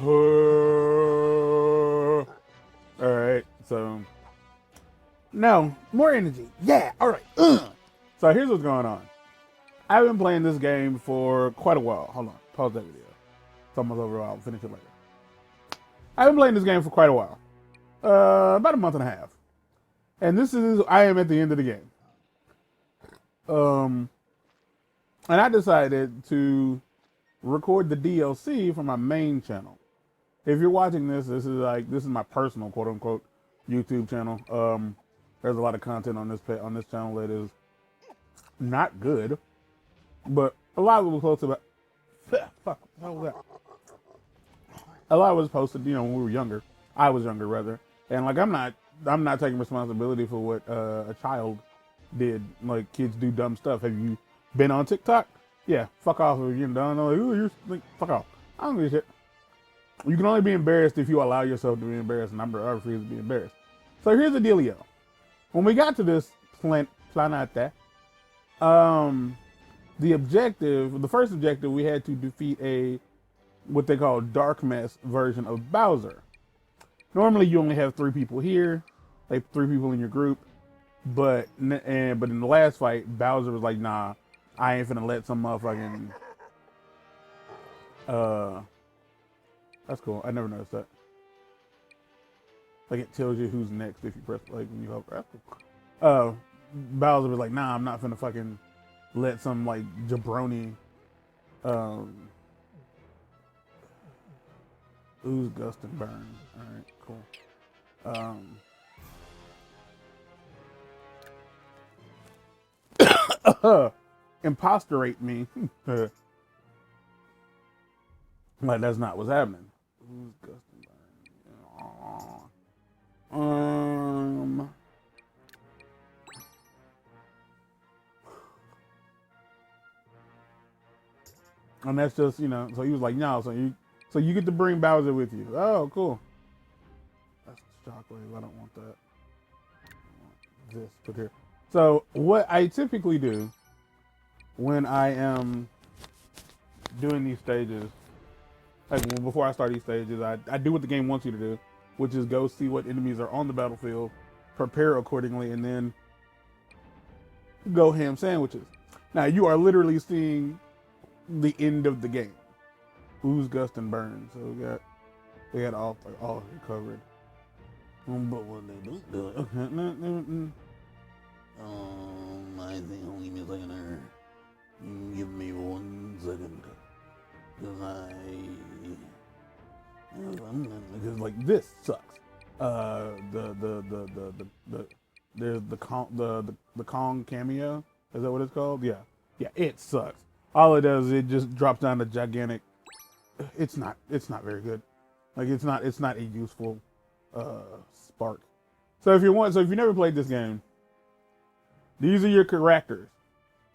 All right, so no more energy. Yeah, all right. So here's what's going on. I've been playing this game for quite a while. Hold on, pause that video. It's almost over. I'll finish it later. I've been playing this game for quite a while, about a month and a half, and I am at the end of the game. And I decided to record the DLC for my main channel. If you're watching this, this is my personal quote unquote YouTube channel. There's a lot of content on this channel that is not good, but a lot of it was posted about. Fuck, what was that? A lot was posted, when we were younger. I was younger rather, and like I'm not taking responsibility for what a child did. Like kids do dumb stuff. Have you been on TikTok? Yeah, fuck off. You're done. Like, ooh, you're like, fuck off. I don't give a shit. You can only be embarrassed if you allow yourself to be embarrassed, and I refuse to be embarrassed. So here's the dealio. When we got to this planeta, the first objective, we had to defeat what they call dark mess version of Bowser. Normally, you only have 3 people here, like 3 people in your group. But in the last fight, Bowser was like, nah, I ain't finna let some motherfucking, that's cool. I never noticed that. Like it tells you who's next if you press, like when you hover. That's cool. Bowser was like, nah, I'm not finna fucking let some like jabroni, ooze, gust, and burn. All right, cool. Impostorate me. Like that's not what's happening. Ooze, gust, and burn. And that's just, so he was like, no, so you get to bring Bowser with you. Oh, cool. That's shockwave. I don't want that. I want this put here. So what I typically do when I am doing these stages, like before I start these stages, I do what the game wants you to do, which is go see what enemies are on the battlefield, prepare accordingly, and then go ham sandwiches. Now you are literally seeing the end of the game. Ooze, gust, and burn. So we got all covered. But what they don't do it. Okay. I think I'll give me a second there. Give me 1 second. Because like this sucks. There's the Kong cameo. Is that what it's called? Yeah, it sucks. All it does is it just drops down a gigantic. It's not very good. Like it's not a useful spark. So if you never played this game, these are your characters.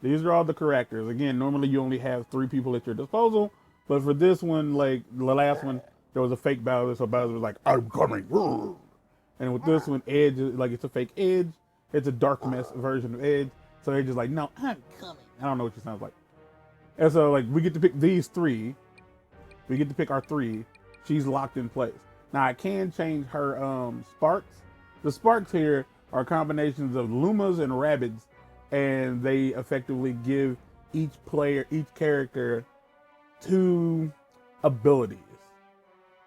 These are all the characters. Again, normally you only have 3 people at your disposal, but for this one, like the last one, there was a fake Bowser, so Bowser was like, "I'm coming." And with this one, Edge, like it's a fake Edge. It's a dark mess version of Edge. So they're just like, "No, I'm coming." I don't know what she sounds like. And so like we get to pick these 3. We get to pick our 3. She's locked in place. Now I can change her sparks. The sparks here are combinations of Lumas and Rabbids, and they effectively give each character 2 abilities.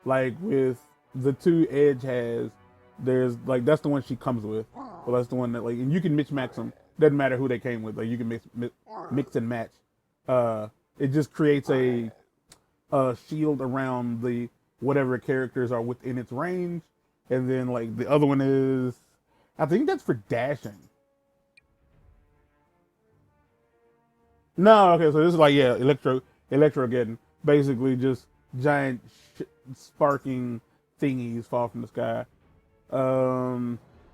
Like with the 2 Edge has, there's like that's the one she comes with. Well, that's the one that like, and you can mix them. Doesn't matter who they came with. Like you can mix and match. It just creates a shield around the whatever characters are within its range, and then like the other one is, I think that's for dashing. No, okay, so this is like Electrogeddon, basically just giant sparking thingies fall from the sky.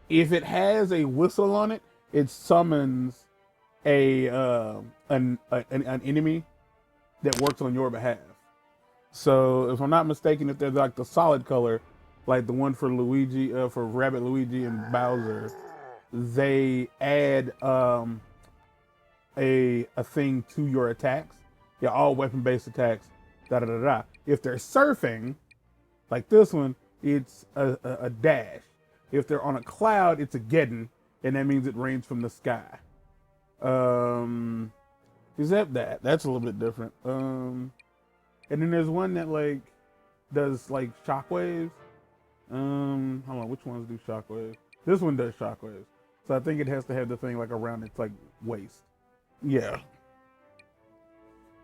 If it has a whistle on it, it summons an enemy that works on your behalf. So if I'm not mistaken, if there's like the solid color, like the one for Luigi, for Rabbid Luigi and Bowser, they add a thing to your attacks. Yeah, all weapon-based attacks. Da da da da. If they're surfing, Like this one, it's a dash. If they're on a cloud, it's a geddon, and that means it rains from the sky. Except that's a little bit different. And then there's one that like does like shockwaves. Hold on, which ones do shockwaves? This one does shockwaves. So I think it has to have the thing like around its like waist. Yeah.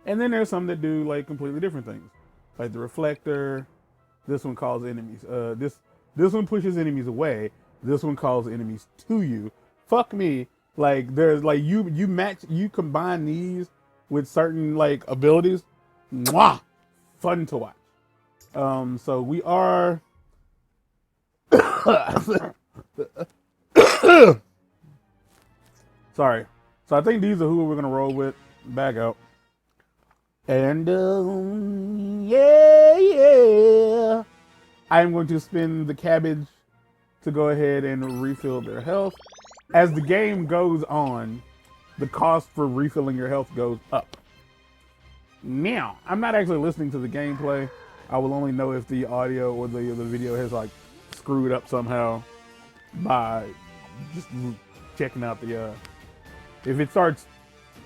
And then there's some that do like completely different things. Like the reflector. This one calls enemies. This one pushes enemies away. This one calls enemies to you. Fuck me. Like there's like you combine these with certain like abilities. Mwah! Fun to watch. So we are sorry. So I think these are who we're gonna roll with. Back out. And yeah. I'm going to spin the cabbage to go ahead and refill their health. As the game goes on, the cost for refilling your health goes up. Now, I'm not actually listening to the gameplay. I will only know if the audio or the video has like screwed up somehow by just checking out the if it starts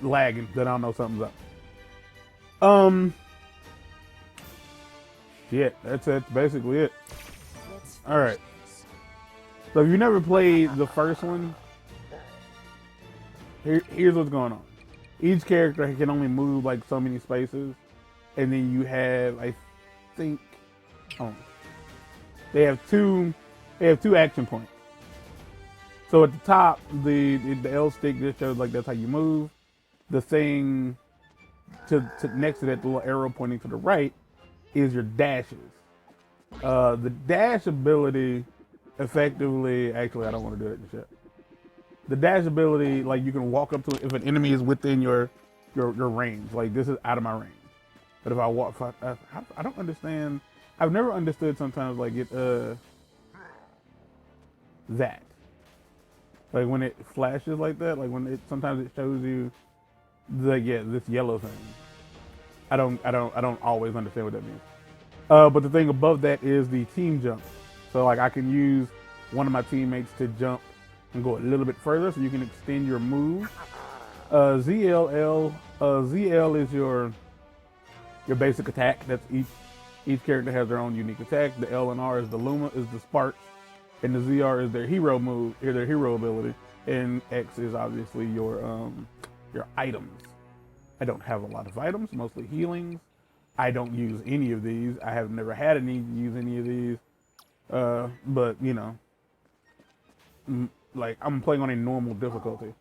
lagging, then I'll know something's up. Shit, that's basically it. All right. So if you never played the first one, here's what's going on. Each character can only move like so many spaces, and then you have, I think, they have two action points. So at the top, the L stick just shows like that's how you move. The thing to next to that, the little arrow pointing to the right, is your dashes. The dash ability effectively, actually I don't want to do that shit. The dash ability, like you can walk up to it if an enemy is within your range. Like this is out of my range. But if I walk, I don't understand. I've never understood sometimes like it that. Like when it flashes like that, like when it sometimes it shows you this yellow thing. I don't always understand what that means. But the thing above that is the team jump. So like I can use one of my teammates to jump and go a little bit further, so you can extend your move. ZL is your basic attack. That's each character has their own unique attack. The L and R is the Luma, is the sparks, and the ZR is their hero move, or their hero ability, and X is obviously your items. I don't have a lot of items, mostly healings. I don't use any of these. I have never had a need to use any of these. But you know, like I'm playing on a normal difficulty.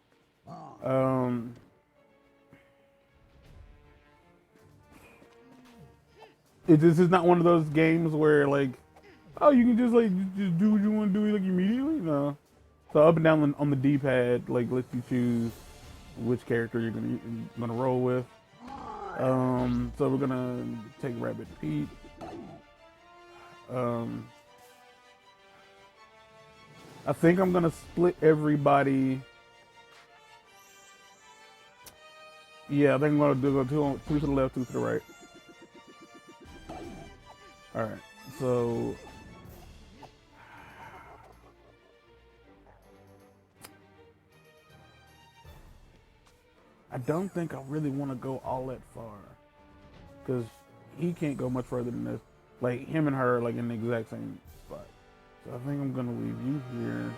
This is not one of those games where like, oh, you can just do what you want to do like immediately. No. So up and down on the D-pad like lets you choose which character you're gonna roll with. So we're gonna take Rabbid Pete. I think I'm gonna split everybody. Yeah, I think I'm gonna do two to the left, two to the right. All right, so I don't think I really want to go all that far because he can't go much further than this. Like him and her, like in the exact same spot. So I think I'm gonna leave you here,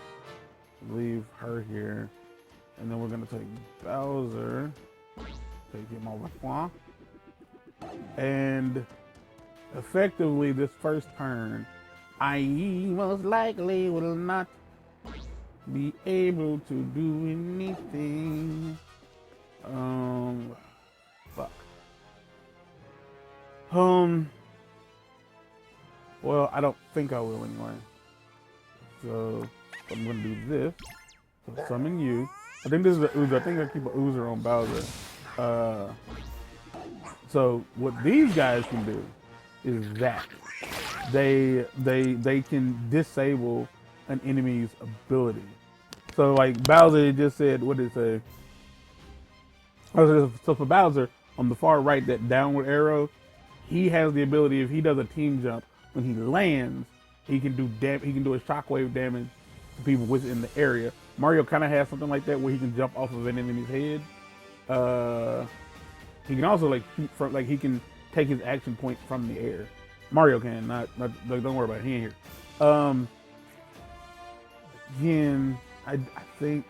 leave her here, and then we're gonna take Bowser, take him over, and effectively this first turn, I most likely will not be able to do anything. Fuck. Well, I don't think I will anyway. So I'm gonna do this. So summon you. I think this is an Oozer. I think I keep an Oozer on Bowser. So what these guys can do is that they can disable an enemy's ability. So like Bowser just said, what did it say? So for Bowser, on the far right, that downward arrow, he has the ability, if he does a team jump, when he lands, he can do a shockwave damage to people within the area. Mario kind of has something like that where he can jump off of an enemy's head. He can also like shoot from, like he can take his action point from the air. Mario can, not like, don't worry about it. He ain't here. Again, I think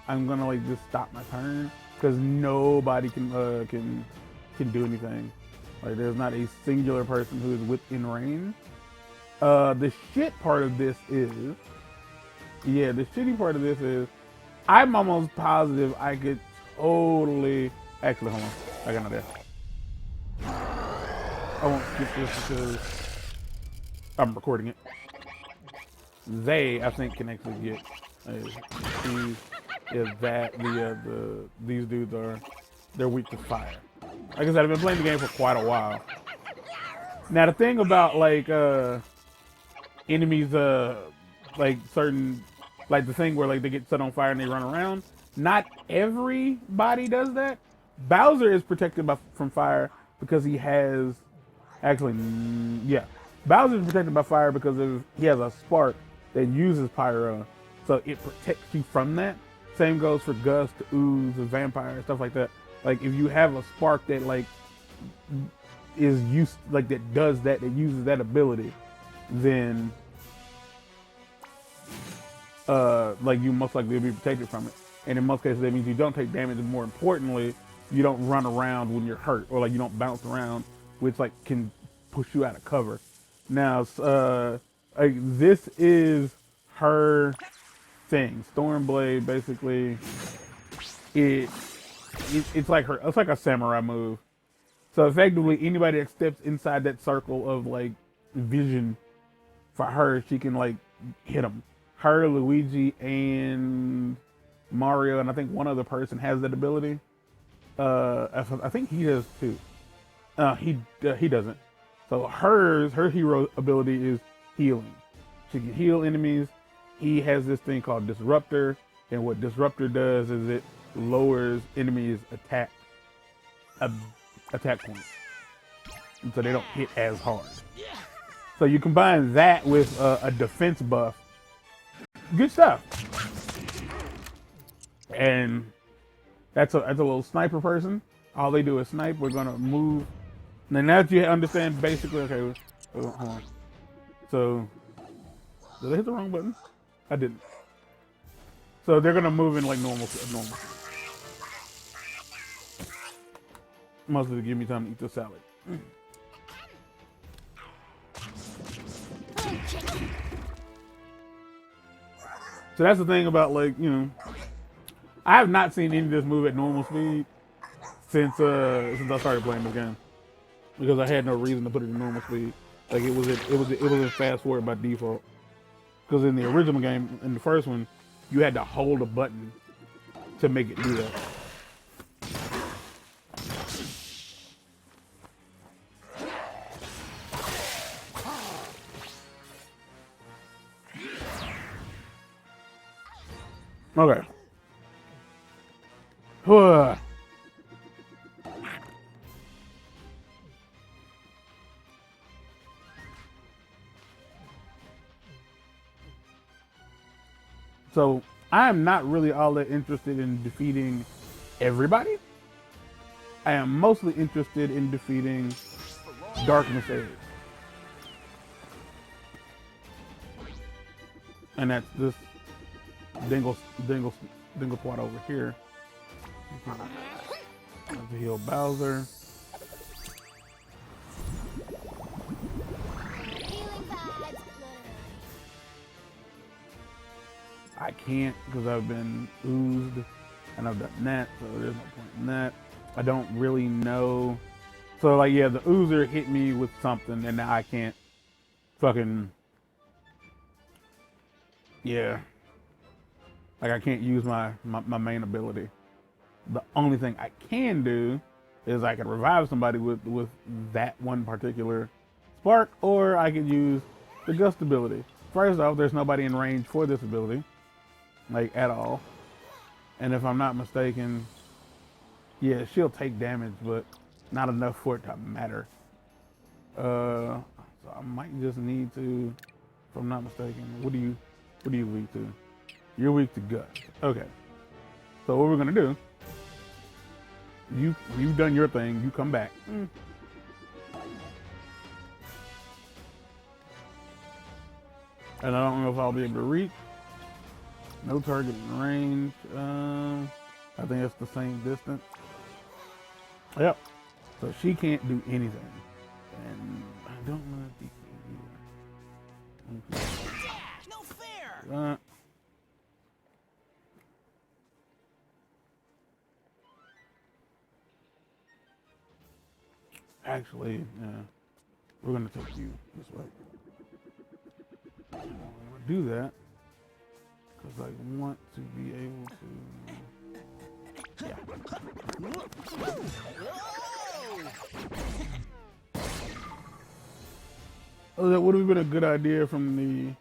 I'm gonna like just stop my turn because nobody can do anything. Like there's not a singular person who is within range. The shit part of this is, yeah, the shitty part of this is, I'm almost positive I could totally, actually, hold on, I got no idea. I won't skip this because I'm recording it. They, I think, can actually get, see if that, these dudes are, they're weak to fire. Like I said, I've been playing the game for quite a while. Now the thing about like, enemies, like certain, like the thing where like they get set on fire and they run around, not everybody does that. Bowser is protected from fire because he has, actually, yeah. Bowser is protected by fire because he has a spark that uses pyro, so it protects you from that. Same goes for Gust, Ooze, and Vampire, stuff like that. Like if you have a spark that like is used, like that does that, that uses that ability, then like you most likely will be protected from it. And in most cases that means you don't take damage, and more importantly, you don't run around when you're hurt, or like you don't bounce around, which like can push you out of cover. Now, like this is her thing. Stormblade, basically, it's like her. It's like a samurai move. So effectively, anybody that steps inside that circle of like vision for her, she can like hit them. Her, Luigi, and Mario, and I think one other person has that ability. I think he does too. He doesn't. So her hero ability is healing. She can heal enemies. He has this thing called Disruptor, and what Disruptor does is it lowers enemies' attack points, and so they don't hit as hard. So you combine that with a defense buff. Good stuff. And that's a little sniper person. All they do is snipe. We're gonna move. Now that you understand basically, okay, hold on. So, did I hit the wrong button? I didn't. So they're gonna move in like normal. Mostly to give me time to eat the salad. So that's the thing about, like, you know, I have not seen any of this move at normal speed since I started playing this game, because I had no reason to put it in normal speed. Like it was in fast forward by default. Because in the original game, in the first one, you had to hold a button to make it do that. Okay. So I am not really all that interested in defeating everybody. I am mostly interested in defeating Darkness Edge. And that's this dingle twat over here. Let's heal Bowser. I can't because I've been oozed and I've done that, so there's no point in that. I don't really know. So like, yeah, the oozer hit me with something and now I can't fucking, yeah. Like I can't use my main ability. The only thing I can do is I can revive somebody with that one particular spark, or I can use the gust ability. First off, there's nobody in range for this ability, like at all. And if I'm not mistaken, yeah, she'll take damage, but not enough for it to matter. So So I might just need to, if I'm not mistaken, what are you weak to? You're weak to gust. Okay. So what we're gonna do, you've done your thing, you come back. And I don't know if I'll be able to reach. No target in range. I think it's the same distance. Yep. So she can't do anything. And I don't know if he can do it. Okay. No fair. Actually, yeah. We're gonna take you this way. I'm gonna do that because I want to be able to. Yeah. Oh, that would have been a good idea from the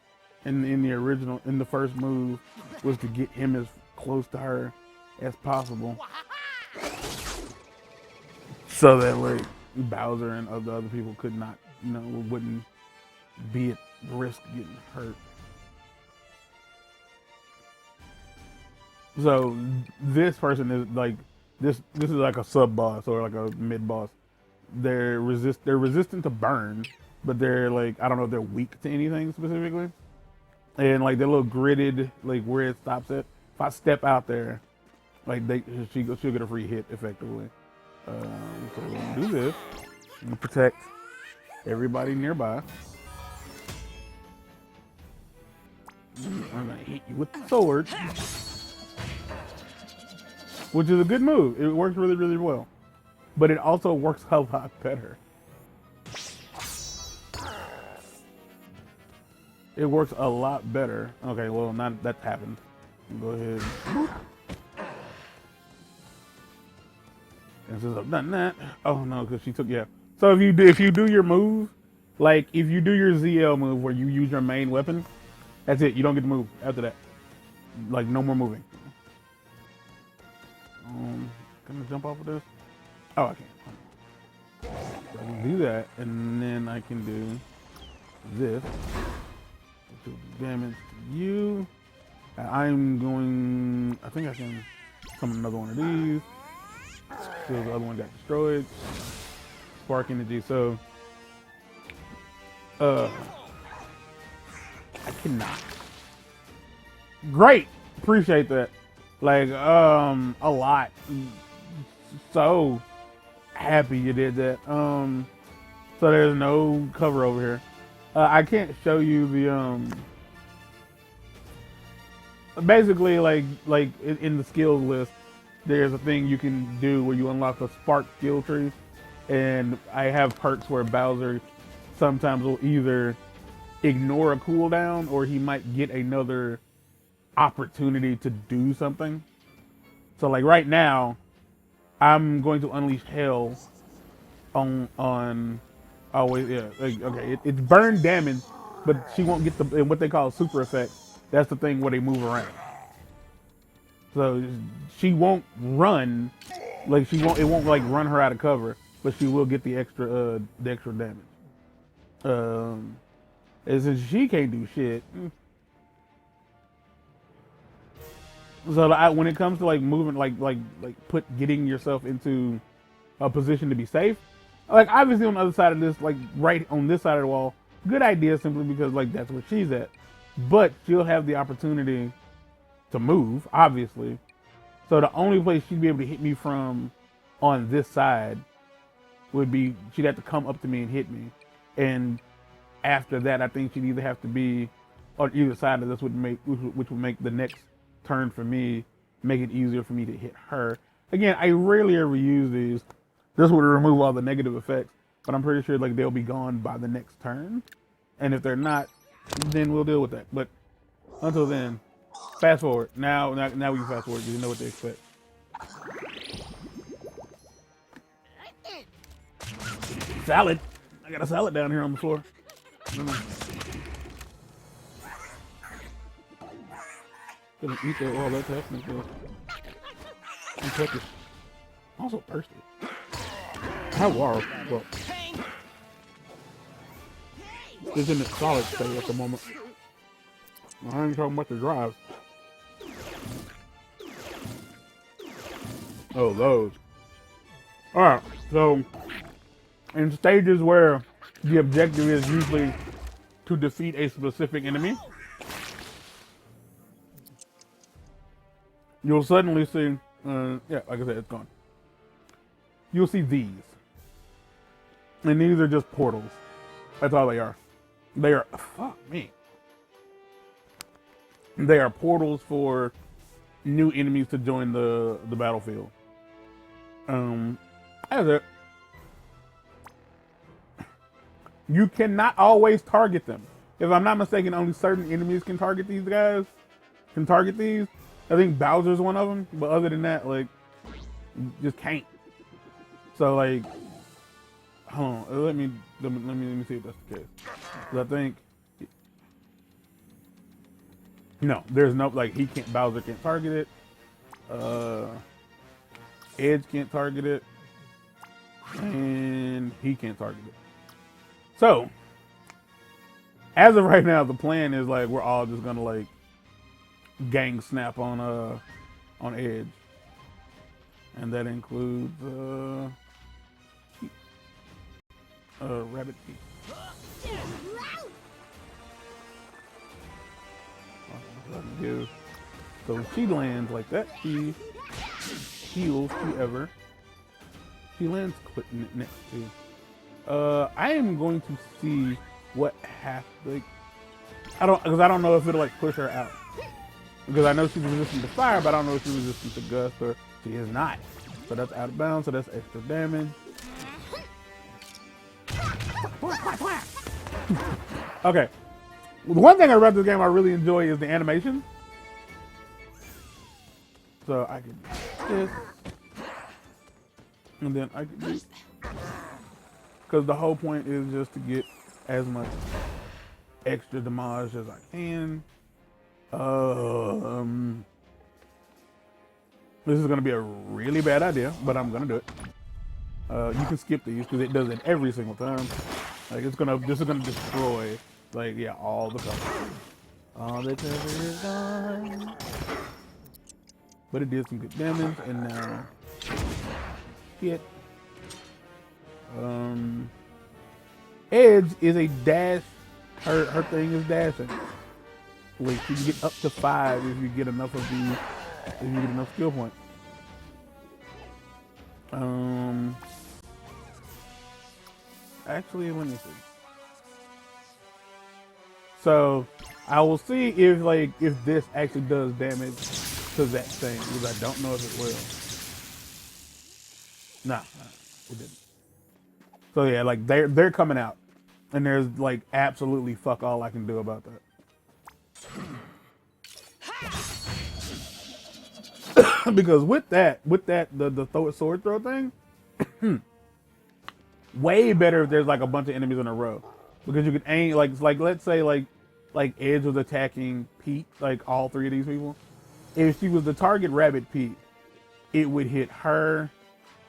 in the original in the first move was to get him as close to her as possible, so that like Bowser and the other people could not, wouldn't be at risk of getting hurt. So this person is like this is like a sub boss or like a mid boss. They're resistant to burn, but they're like, I don't know if they're weak to anything specifically. And like they're a little gridded, like where it stops at. If I step out there, like she'll get a free hit effectively. So we're gonna do this and protect everybody nearby. I'm gonna hit you with the sword, which is a good move. It works really, really well, but it also works a lot better. It works a lot better. Okay, well, not that happened. Go ahead. And since I've done that, oh no, because she took, yeah. So if you do your move, like if you do your ZL move where you use your main weapon, that's it. You don't get to move after that. Like no more moving. Can I jump off of this? Oh, I can't. So I can do that, and then I can do this. Do damage to you. I'm going. I think I can summon another one of these. So the other one got destroyed. Spark energy. So, I cannot. Great. Appreciate that. Like, a lot. So happy you did that. So there's no cover over here. I can't show you the basically like in the skills list, there's a thing you can do where you unlock a spark skill tree, and I have perks where Bowser sometimes will either ignore a cooldown or he might get another opportunity to do something. So like right now, I'm going to unleash hell on always, yeah, like, okay, it's burn damage, but she won't get the what they call super effect. That's the thing where they move around. So she won't run, like it won't like run her out of cover, but she will get the extra damage. And since she can't do shit, so when it comes to like moving, getting yourself into a position to be safe, like obviously on the other side of this, like right on this side of the wall, good idea simply because like that's where she's at. But she'll have the opportunity to move, obviously. So the only place she'd be able to hit me from on this side would be she'd have to come up to me and hit me. And after that, I think she'd either have to be on either side of this, which would make the next turn for me, make it easier for me to hit her. Again, I rarely ever use these. This would remove all the negative effects, but I'm pretty sure like they'll be gone by the next turn. And if they're not, then we'll deal with that. But until then, fast forward. Now we can fast forward because you know what to expect. Salad. I got a salad down here on the floor. Gonna eat that all that technically. I'm Turkish. Also thirsty. How are well. is in its solid state at the moment. I ain't talking about the drive. Oh, those. Alright, so in stages where the objective is usually to defeat a specific enemy, you'll suddenly see, yeah, like I said, it's gone. You'll see these. And these are just portals. That's all they are. They are, fuck me. They are portals for new enemies to join the battlefield. That's it. You cannot always target them. If I'm not mistaken, only certain enemies can target these guys. Can target these. I think Bowser's one of them, but other than that, like, you just can't. So like, hold on, let me see if that's the case. 'Cause I think no, there's no, like, Bowser can't target it. Edge can't target it, and he can't target it. So, as of right now, the plan is like we're all just gonna like gang snap on Edge, and that includes Rabbid Pete. So she lands like that. She heals whoever she lands next to. I am going to see what happens. Because I don't know if it'll like push her out. Because I know she's resistant to fire, but I don't know if she's resistant to gust or she is not. So that's out of bounds. So that's extra damage. Okay. The one thing about this game I really enjoy is the animation. So I can do this. And then I can do, because the whole point is just to get as much extra damage as I can. This is gonna be a really bad idea, but I'm gonna do it. You can skip these because it does it every single time. Like this is gonna destroy, like, yeah, all the cover. All the cover is gone. But it did some good damage, and now shit. Edge is a dash. Her thing is dashing. Wait, you can get up to 5 if you get enough of these. If you get enough skill points. Actually, let me see. So I will see if this actually does damage to that thing, because I don't know if it will. Nah, it didn't. So yeah, like they're coming out, and there's like absolutely fuck all I can do about that. Because with that, the sword throw thing, way better if there's like a bunch of enemies in a row, because you can aim like let's say like Edge was attacking Pete, like all 3 of these people. If she was the target Rabbid Pete, it would hit her,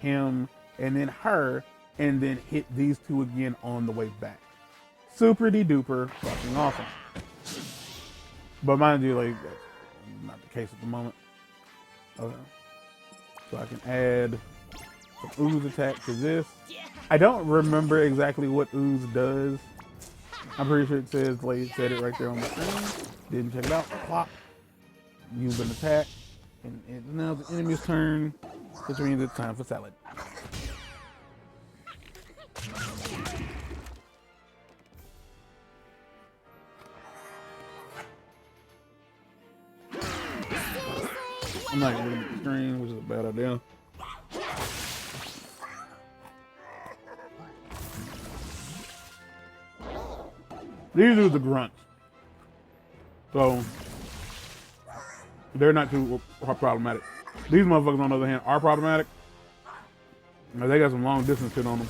him, and then her, and then hit these 2 again on the way back. Super duper fucking awesome. But mind you, like that's not the case at the moment. Okay. So I can add some Ooze attack to this. I don't remember exactly what Ooze does. I'm pretty sure it says, like, it said it right there on the screen. Didn't check it out. Plop. Use an attack. And it's now the enemy's turn, which means it's time for salad. I'm not looking at the screen, which is a bad idea. These are the grunts. So they're not too problematic. These motherfuckers, on the other hand, are problematic. Now, they got some long distance shit on them.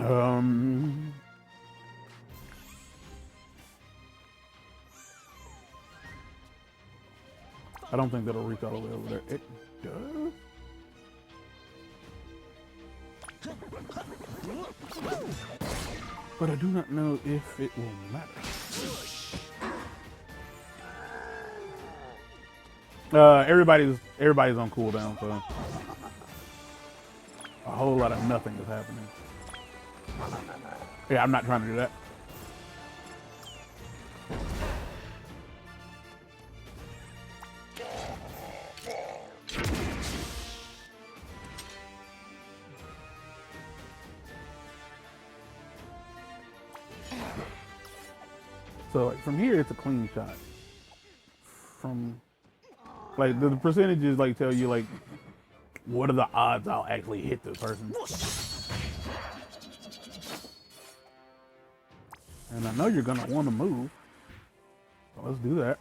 Um, I don't think that'll reach all the way over there. It does. But I do not know if it will matter. Everybody's on cooldown, so a whole lot of nothing is happening. Yeah, I'm not trying to do that. So like, from here, it's a clean shot. From like the percentages like tell you like what are the odds I'll actually hit this person. And I know you're gonna want to move. So let's do that.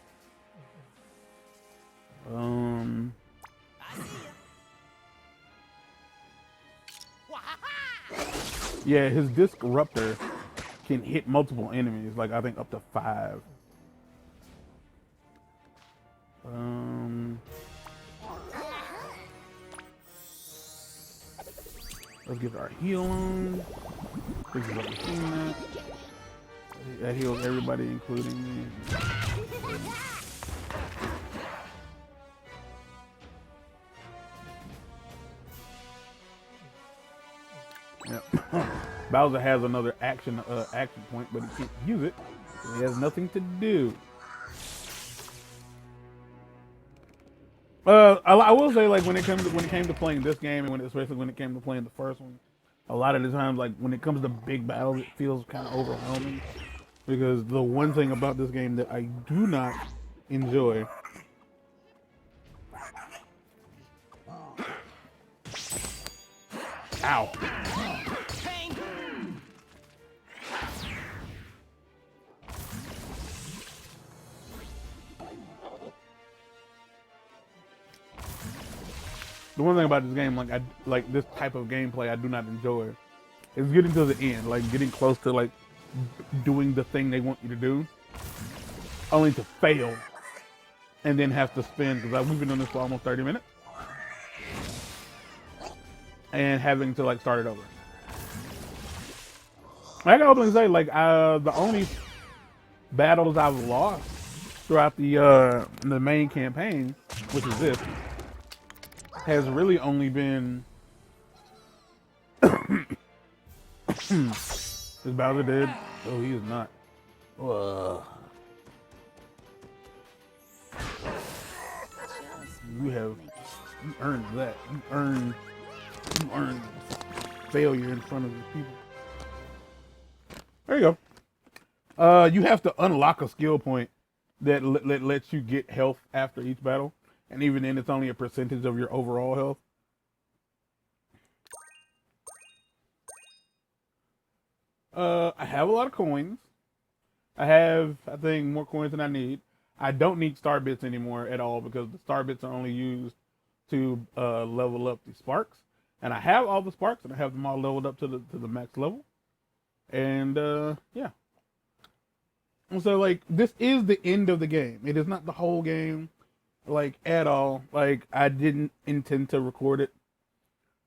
Yeah, his Disruptor can hit multiple enemies, like I think up to 5. Let's get our heal on. This is what we're seeing at. That heals everybody, including me. Yep. Bowser has another action point, but he can't use it. He has nothing to do. I will say, like when it came to playing this game, and especially when it came to playing the first one, a lot of the times, like when it comes to big battles, it feels kind of overwhelming. Because the one thing about this game that I do not enjoy ow. The one thing about this game, like this type of gameplay, I do not enjoy. Is getting to the end, like getting close to like doing the thing they want you to do, only to fail, and then have to spend, because we've been doing this for almost 30 minutes, and having to like start it over. I can openly say, like the only battles I've lost throughout the main campaign, which is this, has really only been is Bowser dead? Oh, he is not. You earned that. You earned failure in front of the people. There you go. You have to unlock a skill point that lets you get health after each battle. And even then, it's only a percentage of your overall health. I have a lot of coins. I have, I think, more coins than I need. I don't need star bits anymore at all because the star bits are only used to level up the sparks. And I have all the sparks and I have them all leveled up to the max level. And yeah. And so like, this is the end of the game. It is not the whole game, like at all. Like I didn't intend to record it.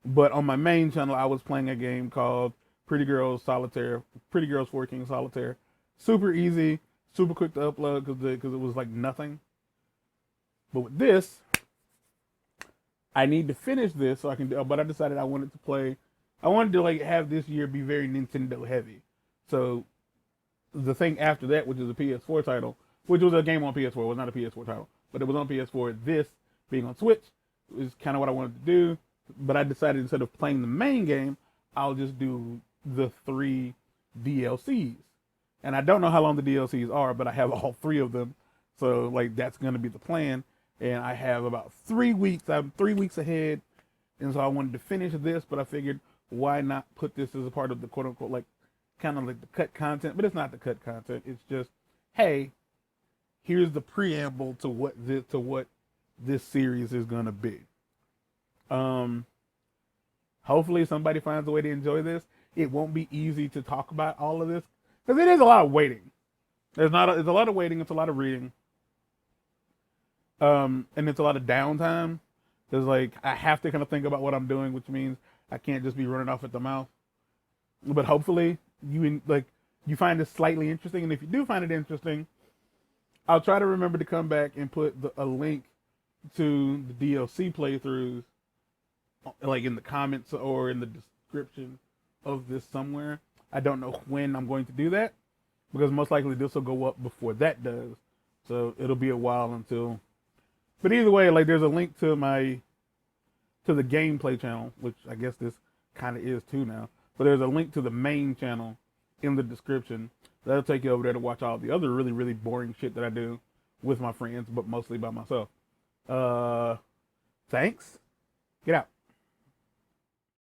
But on my main channel, I was playing a game called Pretty Girls 4 King Solitaire. Super easy, super quick to upload because it was like nothing. But with this, I need to finish this so I can do. But I decided I wanted to like have this year be very Nintendo heavy. So the thing after that, which is a PS4 title, which was a game on PS4, it was not a PS4 title, but it was on PS4. This being on Switch is kind of what I wanted to do. But I decided instead of playing the main game, I'll just do the 3 DLCs. And I don't know how long the DLCs are, but I have all 3 of them. So like that's gonna be the plan. And I have about 3 weeks. I'm 3 weeks ahead. And so I wanted to finish this, but I figured why not put this as a part of the quote unquote, like kind of like the cut content, but it's not the cut content. It's just, hey, here's the preamble to what this series is gonna be. Hopefully somebody finds a way to enjoy this. It won't be easy to talk about all of this because it is a lot of waiting. It's a lot of waiting. It's a lot of reading. And it's a lot of downtime. Because like I have to kind of think about what I'm doing, which means I can't just be running off at the mouth. But hopefully you find this slightly interesting, and if you do find it interesting, I'll try to remember to come back and put a link to the DLC playthroughs, like in the comments or in the description of this somewhere. I don't know when I'm going to do that because most likely this will go up before that does. So it'll be a while until. But either way, like there's a link to the gameplay channel, which I guess this kind of is too now. But there's a link to the main channel in the description. That'll take you over there to watch all the other really, really boring shit that I do with my friends, but mostly by myself. Thanks. Get out.